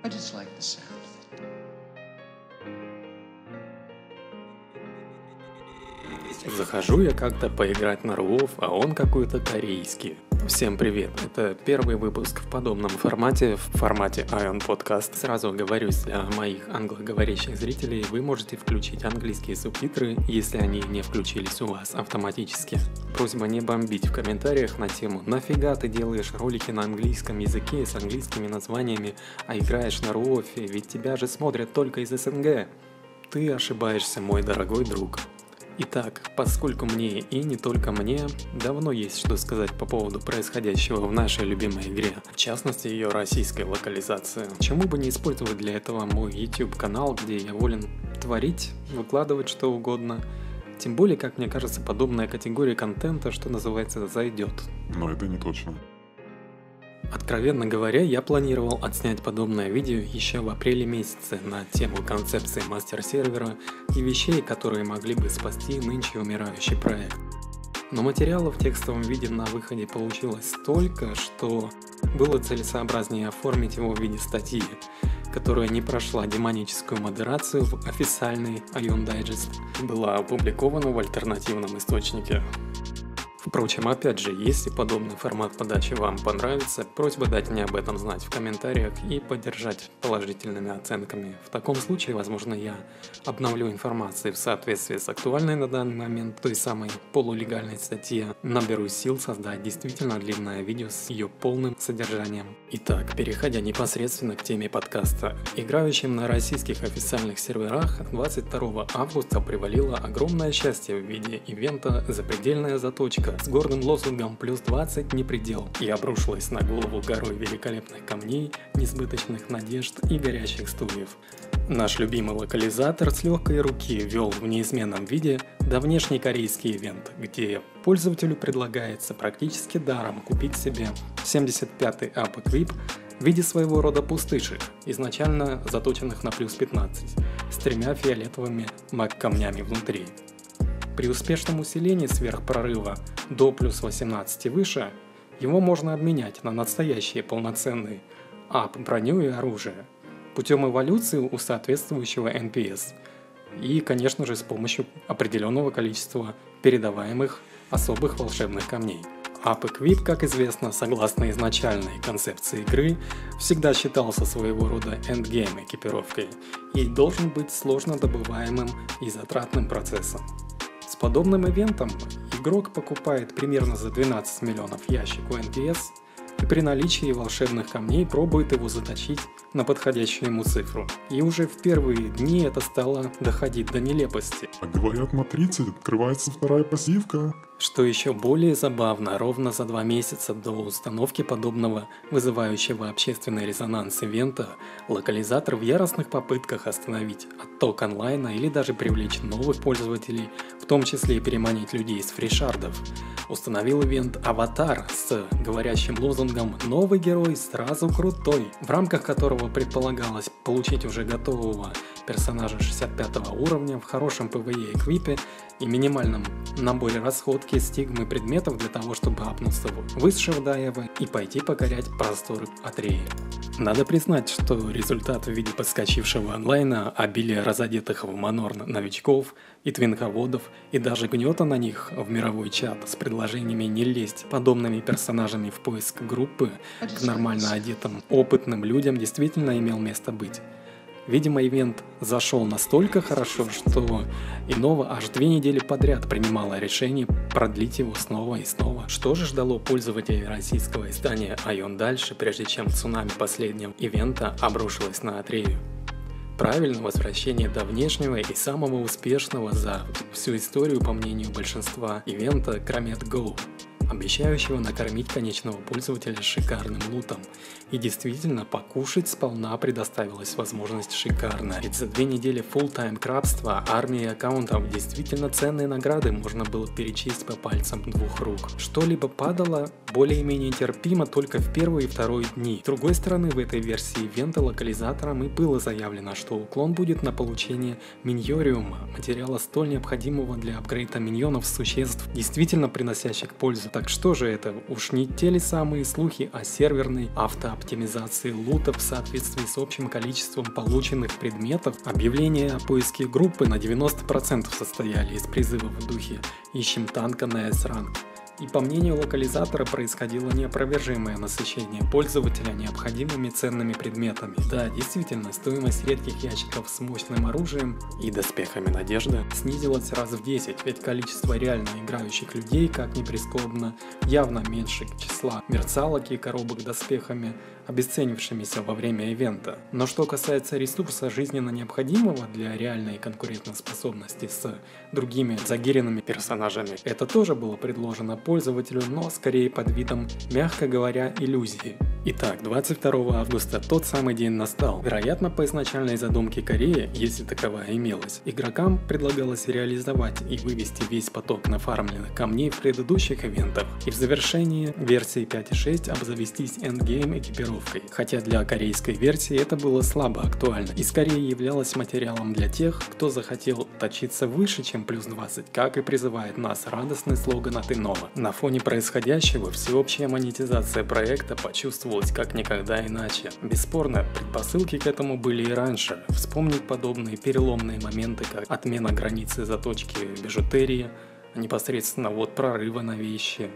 I just like the sound. Захожу я как-то поиграть на Рлов, а он какой-то корейский. Всем привет, это первый выпуск в подобном формате, в формате Ion Podcast. Сразу оговорюсь, для моих англоговорящих зрителей вы можете включить английские субтитры, если они не включились у вас автоматически. Просьба не бомбить в комментариях на тему «Нафига ты делаешь ролики на английском языке с английскими названиями, а играешь на Рлофе, ведь тебя же смотрят только из СНГ». Ты ошибаешься, мой дорогой друг. Итак, поскольку мне и не только мне, давно есть что сказать по поводу происходящего в нашей любимой игре, в частности ее российской локализации. Почему бы не использовать для этого мой YouTube канал, где я волен творить, выкладывать что угодно. Тем более, как мне кажется, подобная категория контента, что называется, зайдет. Но это не точно. Откровенно говоря, я планировал отснять подобное видео еще в апреле месяце на тему концепции мастер-сервера и вещей, которые могли бы спасти нынче умирающий проект. Но материала в текстовом виде на выходе получилось столько, что было целесообразнее оформить его в виде статьи, которая не прошла демоническую модерацию в официальный Ion Digest и была опубликована в альтернативном источнике. Впрочем, опять же, если подобный формат подачи вам понравится, просьба дать мне об этом знать в комментариях и поддержать положительными оценками. В таком случае, возможно, я обновлю информацию в соответствии с актуальной на данный момент той самой полулегальной статье, наберу сил создать действительно длинное видео с ее полным содержанием. Итак, переходя непосредственно к теме подкаста. Играющим на российских официальных серверах 22 августа привалило огромное счастье в виде ивента «Запредельная заточка» с гордым лозунгом «Плюс 20 не предел» и обрушилась на голову горой великолепных камней, несбыточных надежд и горящих стульев. Наш любимый локализатор с легкой руки ввел в неизменном виде давнешний корейский ивент, где пользователю предлагается практически даром купить себе 75-й Apex VIP в виде своего рода пустышек, изначально заточенных на плюс 15, с 3 фиолетовыми маг-камнями внутри. При успешном усилении сверхпрорыва до плюс 18 и выше, его можно обменять на настоящие полноценные броню и оружие путем эволюции у соответствующего NPS и, конечно же, с помощью определенного количества передаваемых особых волшебных камней. Apex VIP, как известно, согласно изначальной концепции игры, всегда считался своего рода эндгейм экипировкой и должен быть сложно добываемым и затратным процессом. С подобным ивентом игрок покупает примерно за 12 миллионов ящик у NPS и при наличии волшебных камней пробует его заточить на подходящую ему цифру. И уже в первые дни это стало доходить до нелепости. А говорят, на 30 открывается вторая пассивка. Что еще более забавно, ровно за 2 месяца до установки подобного вызывающего общественный резонанс ивента, локализатор в яростных попытках остановить отток онлайна или даже привлечь новых пользователей, в том числе и переманить людей с фришардов, установил ивент «Аватар» с говорящим лозунгом «Новый герой сразу крутой», в рамках которого предполагалось получить уже готового персонажа 65 уровня в хорошем PvE эквипе и минимальном наборе расходки, стигмы предметов для того, чтобы апнуться высшего Даева и пойти покорять просторы Атреи. Надо признать, что результат в виде подскочившего онлайна, обилия разодетых в манор новичков и твинководов и даже гнета на них в мировой чат с предложениями не лезть подобными персонажами в поиск группы к нормально одетым опытным людям действительно имел место быть. Видимо, ивент зашел настолько хорошо, что Innova аж 2 недели подряд принимала решение продлить его снова и снова. Что же ждало пользователей российского издания Ion дальше, прежде чем цунами последнего ивента обрушилось на Атрею? Правильно, возвращение давнешнего и самого успешного за всю историю, по мнению большинства, ивента Chromet Go, обещающего накормить конечного пользователя шикарным лутом. И действительно, покушать сполна предоставилась возможность шикарно. Ведь за 2 недели фулл-тайм крабства, армии аккаунтов, действительно ценные награды можно было перечесть по пальцам 2 рук. Что-либо падало более-менее терпимо только в первые и второй дни. С другой стороны, в этой версии ивента локализатором и было заявлено, что уклон будет на получение миньориума, материала столь необходимого для апгрейда миньонов существ, действительно приносящих пользу. Так что же это? Уж не те ли самые слухи о серверной автооптимизации лута в соответствии с общим количеством полученных предметов? Объявления о поиске группы на 90% состояли из призывов в духе «Ищем танка на S-ранг». И по мнению локализатора происходило неопровержимое насыщение пользователя необходимыми ценными предметами. Да, действительно, стоимость редких ящиков с мощным оружием и доспехами надежды снизилась раз в 10, ведь количество реально играющих людей, как ни прискорбно, явно меньше числа мерцалок и коробок доспехами, обесценившимися во время ивента. Но что касается ресурса жизненно необходимого для реальной конкурентоспособности с другими загиренными персонажами, это тоже было предложено пользователю, но скорее под видом, мягко говоря, иллюзии. Итак, 22 августа тот самый день настал. Вероятно, по изначальной задумке Кореи, если таковая имелась, игрокам предлагалось реализовать и вывести весь поток нафармленных камней в предыдущих ивентах, и в завершении версии 5.6 обзавестись эндгейм экипировкой. Хотя для корейской версии это было слабо актуально и скорее являлось материалом для тех, кто захотел точиться выше, чем плюс 20, как и призывает нас радостный слоган от Innova. На фоне происходящего всеобщая монетизация проекта почувствовалась как никогда иначе. Бесспорно, предпосылки к этому были и раньше. Вспомнить подобные переломные моменты, как отмена границы заточки бижутерии, непосредственно вот прорыва на вещи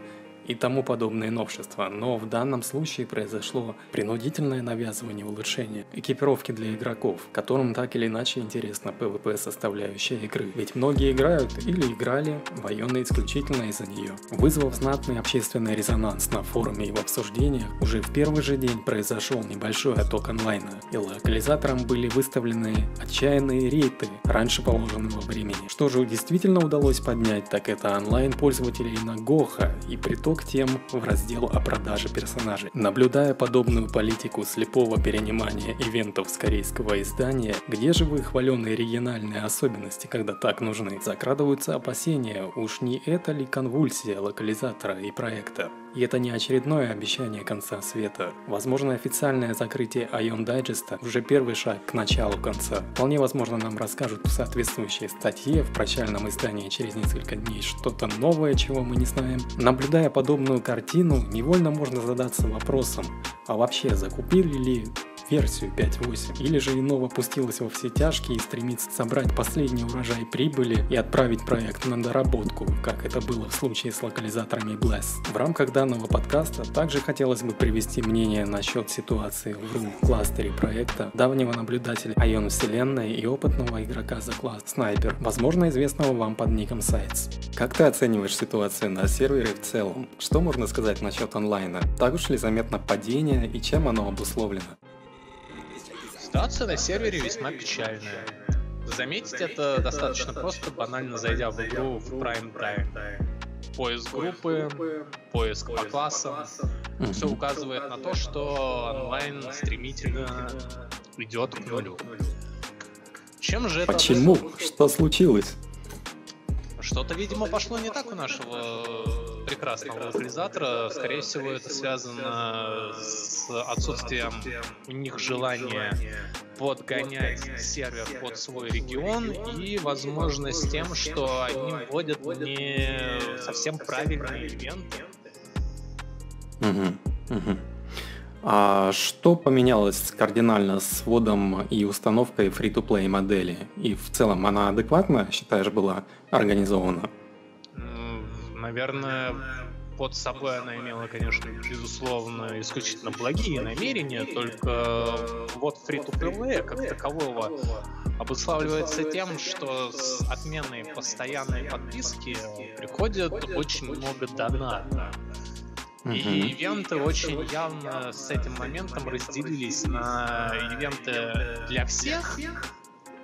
и тому подобные новшества, но в данном случае произошло принудительное навязывание улучшения экипировки для игроков, которым так или иначе интересна PvP составляющая игры, ведь многие играют или играли в Айоны исключительно из-за нее. Вызвав знатный общественный резонанс на форуме и в обсуждениях, уже в первый же день произошел небольшой отток онлайна, и локализаторам были выставлены отчаянные рейты раньше положенного времени. Что же действительно удалось поднять, так это онлайн пользователей на Гоха и приток тем в раздел о продаже персонажей. Наблюдая подобную политику слепого перенимания ивентов с корейского издания, где же вы хваленые региональные особенности, когда так нужны, закрадываются опасения, уж не это ли конвульсия локализатора и проекта. И это не очередное обещание конца света. Возможно, официальное закрытие Ion Digest уже первый шаг к началу конца. Вполне возможно, нам расскажут в соответствующей статье в прощальном издании через несколько дней что-то новое, чего мы не знаем. Наблюдая подобную картину, невольно можно задаться вопросом, а вообще закупили ли версию 5.8, или же Innova пустилась во все тяжкие и стремится собрать последний урожай прибыли и отправить проект на доработку, как это было в случае с локализаторами Bless. В рамках данного подкаста также хотелось бы привести мнение насчет ситуации в кластере проекта давнего наблюдателя Ion Вселенной и опытного игрока за класс Снайпер, возможно известного вам под ником Sites. Как ты оцениваешь ситуацию на сервере в целом? Что можно сказать насчет онлайна? Так уж ли заметно падение и чем оно обусловлено? Ситуация на сервере весьма печальная. Заметить это достаточно просто, банально зайдя в игру в Prime Time. Поиск группы, поиск по классам. Все указывает на то, что онлайн стремительно идет к нулю. Чем же это? Почему? Что случилось? Что-то, видимо, пошло не так у нашего прекрасного локализатора. Скорее всего, это связано с отсутствием у них желания подгонять сервер под свой регион и, возможно, с тем, что они вводят не совсем правильные ивенты. А что поменялось кардинально с вводом и установкой free-to-play модели? И в целом она адекватно, считаешь, была организована? Наверное, под собой она имела, конечно, безусловно, исключительно благие намерения, только вот free-to-play как такового обуславливается тем, что с отменой постоянной подписки приходит очень много доната. И ивенты очень явно с этим моментом разделились на ивенты для всех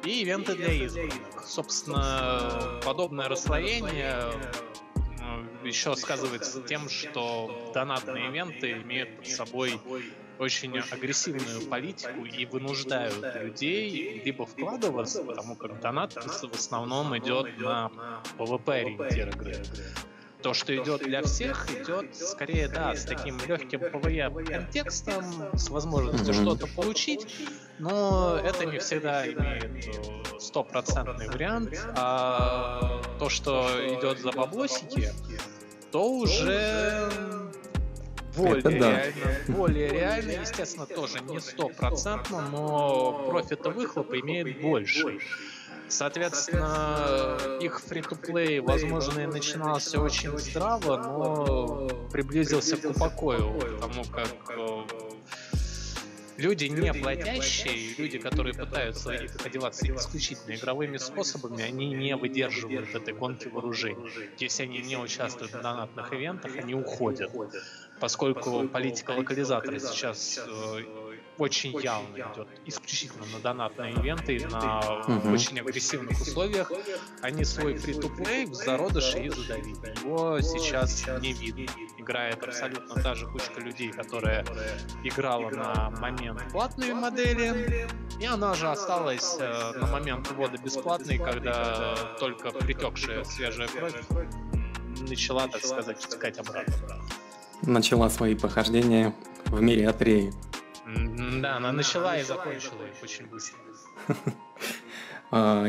и ивенты для избранных. Собственно, подобное расслоение еще сказывается тем, что донатные ивенты имеют под собой очень агрессивную политику и вынуждают людей либо вкладываться, потому как донат в основном идет на PvP-ориентир игры, То, что идет для всех, идет скорее, да, с таким легким PvE контекстом, с возможностью что-то получить, но это не всегда имеет стопроцентный вариант, а то, что идет за баблосики, то уже более реально, естественно, тоже не стопроцентно, но профита-выхлоп имеет больше. Соответственно, их фри-то-плей, возможно, и начинался очень здраво, но приблизился к упокою, потому как люди не платящие, люди, которые пытаются одеваться исключительно игровыми способами, они не выдерживают этой гонки вооружений. Если они не участвуют в донатных ивентах, они уходят, поскольку политика локализатора сейчас очень явно идет исключительно на донатные ивенты, на очень агрессивных условиях. Они свой фри-то-плей в зародыше и задавили. Его сейчас не видно. Играет абсолютно та же кучка людей, которая играла на момент платной модели, и она же осталась на момент ввода бесплатной, когда только притекшая свежая кровь начала, так сказать, стекать обратно. Начала свои похождения в мире Атреи. Да, она начала и закончила их очень быстро.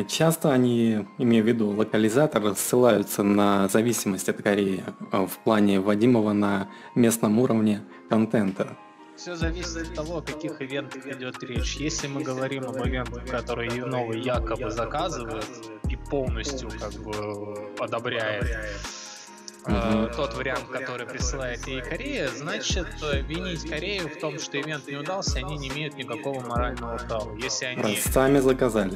Часто они, имея в виду локализаторы, ссылаются на зависимость от Кореи в плане вводимого на местном уровне контента. Все зависит от того, о каких ивентах идет речь. Если мы говорим об ивентах, которые новый якобы заказывает и полностью как бы одобряет тот вариант, который присылает ей Корея, значит, винить Корею в том, что ивент не удался, они не имеют никакого морального права. Если они сами заказали,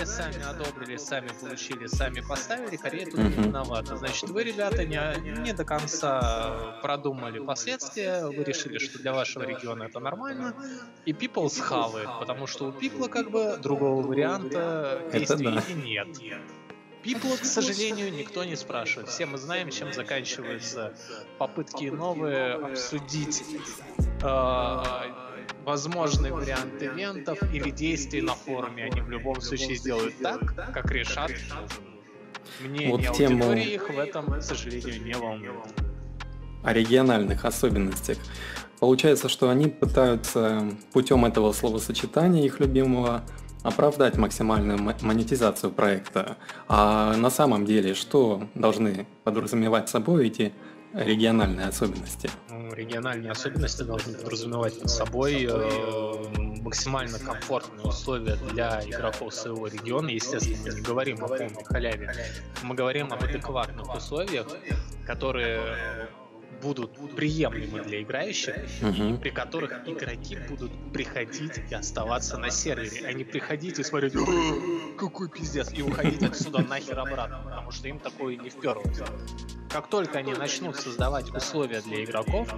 сами одобрили, сами получили, сами поставили, Корея тут не виновата. Значит, вы, ребята, не до конца продумали последствия, вы решили, что для вашего региона это нормально, и people схавает, потому что у people как бы другого варианта действий и нет. People, к сожалению, никто не спрашивает. Все мы знаем, чем заканчиваются попытки новые обсудить возможный вариант ивентов или действий на форуме. Они в любом случае сделают так, как решат. Мнение аудитории их в этом, к сожалению, не волнует. О региональных особенностях. Получается, что они пытаются путем этого словосочетания их любимого оправдать максимальную монетизацию проекта. А на самом деле, что должны подразумевать собой эти региональные особенности? Региональные особенности должны подразумевать под собой максимально комфортные условия для игроков своего региона. Естественно, мы не говорим о полной халяве. Мы говорим об адекватных условиях, которые будут приемлемы для играющих, при которых игроки будут приходить и оставаться на сервере, а не приходить и смотреть, какой пиздец, и уходить отсюда нахер обратно, потому что им такое не вперлось. Как только они начнут создавать условия для игроков,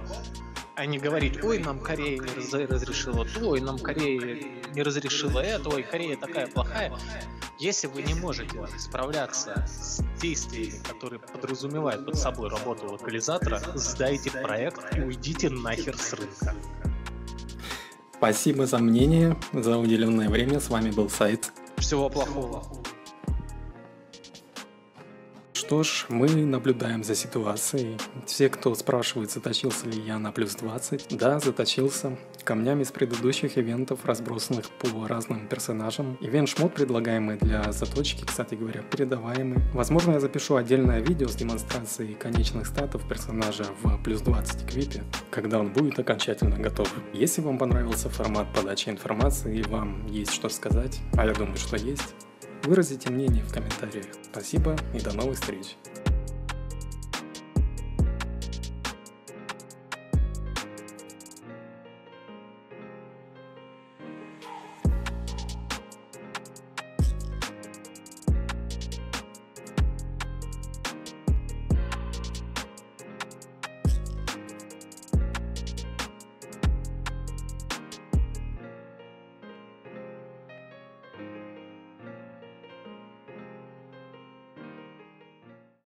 а не говорить, ой, нам Корея не разрешила то, ой, нам Корея не разрешила это, ой, Корея такая плохая. Если вы не можете справляться с действиями, которые подразумевают под собой работу локализатора, сдайте проект и уйдите нахер с рынка. Спасибо за мнение, за уделенное время. С вами был Сайт. Всего плохого. Что ж, мы наблюдаем за ситуацией. Все, кто спрашивает, заточился ли я на плюс 20, да, заточился. Камнями с предыдущих ивентов, разбросанных по разным персонажам. Ивент-шмот, предлагаемый для заточки, кстати говоря, передаваемый. Возможно, я запишу отдельное видео с демонстрацией конечных статов персонажа в плюс 20 квипе, когда он будет окончательно готов. Если вам понравился формат подачи информации и вам есть что сказать, а я думаю, что есть, выразите мнение в комментариях. Спасибо и до новых встреч.